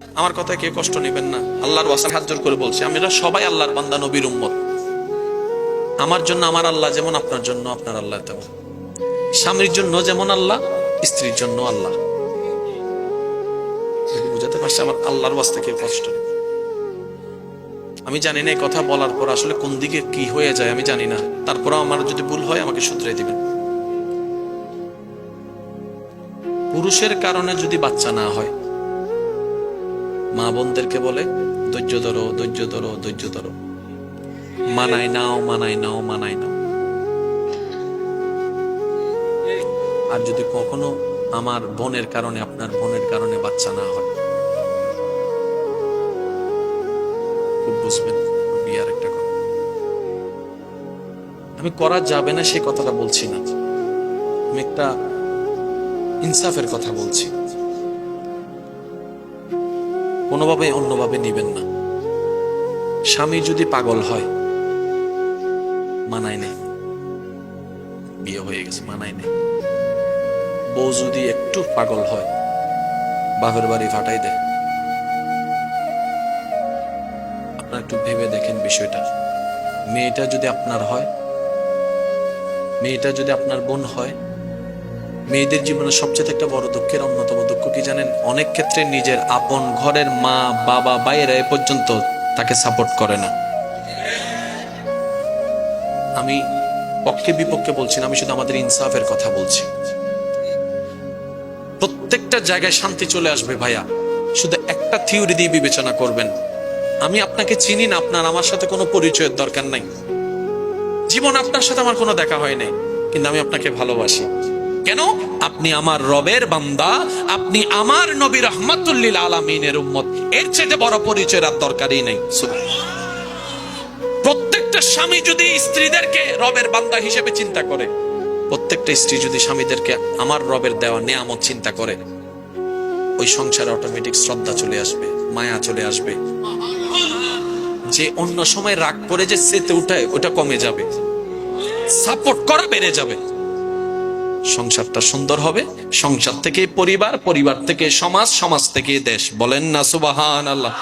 আমার কথায় কেউ কষ্ট নেবেন না, আল্লাহর ওয়াসান হাত জোর করে বলছি, আমরা সবাই আল্লাহর বান্দা, নবীর উম্মত। আমার জন্য আমার আল্লাহ যেমন, আপনার জন্য আপনার আল্লাহ তেমন। স্বামীর জন্য যেমন আল্লাহ, স্ত্রীর জন্য আল্লাহ। বুঝাতে পারছি? আমার আল্লাহর ওয়াস্তে কেউ কষ্ট নেই। আমি জানি না এই কথা বলার পর আসলে কোন দিকে কি হয়ে যায় আমি জানি না, তারপরেও আমার যদি ভুল হয় আমাকে শুধরে দিবেন। পুরুষের কারণে যদি বাচ্চা না হয়, মা বোনদেরকে বলে ধৈর্য ধরো, ধৈর্য ধরো, ধৈর্য ধরো, মানাই নাও, মানাই নাও, মানাই নাও। আর যদি কখনো আমার বোনের কারণে, আপনার বোনের কারণে বাচ্চা না হয়, খুব বুঝবেন বিয়ার একটা কথা। আমি করা যাবে না সে কথাটা বলছি না, আমি একটা ইনসাফের কথা বলছি। কোনোভাবে অন্যভাবে নিবেন না। স্বামী যদি পাগল হয়, মানায় নেই, বিয়ে হয়ে গেছে, মানায় নেই। বউ যদি একটু পাগল হয়, বাপের বাড়ি ফাটাই দেয়। আপনার একটু ভেবে দেখেন বিষয়টা। মেয়েটা যদি আপনার হয়, মেয়েটা যদি আপনার বোন হয়, মেয়েদের জীবনে সবচেয়ে একটা বড় দুঃখের অন্যতম দুঃখ কি জানেন? অনেক ক্ষেত্রে নিজের আপন ঘরের মা, বাবা, ভাইয়েরা এ পর্যন্ত তাকে সাপোর্ট করে না। আমি পক্ষে বিপক্ষে বলছি না, আমি শুধু আমাদের ইনসাফের কথা বলছি। প্রত্যেকটা জায়গায় শান্তি চলে আসবে ভাইয়া, শুধু একটা থিওরি দিয়ে বিবেচনা করবেন। আমি আপনাকে চিনি না, আপনার আমার সাথে কোনো পরিচয়ের দরকার নাই, জীবন আপনার সাথে আমার কোনো দেখা হয় নাই, কিন্তু আমি আপনাকে ভালোবাসি। কেন? আপনি আমার রবের বান্দা, আপনি আমার নবী রাহমাতুল লিল আলামিনের উম্মত। এর চেয়ে বড় পরিচয়ের আর দরকারই নেই। প্রত্যেকটা স্বামী যদি স্ত্রীদেরকে রবের বান্দা হিসেবে চিন্তা করে, প্রত্যেকটা স্ত্রী যদি স্বামীদেরকে আমার রবের দেওয়া নেয়ামত চিন্তা করে, ওই সংসারে অটোমেটিক শ্রদ্ধা চলে আসবে, মায়া চলে আসবে। যে অন্য সময় রাগ করে যে সেতে উঠায়, ওটা কমে যাবে, সাপোর্ট করা বেড়ে যাবে। সংসারটা সুন্দর হবে, সংসার থেকে পরিবার, পরিবার থেকে সমাজ, সমাজ থেকে দেশ। বলেন না সুবহানাল্লাহ।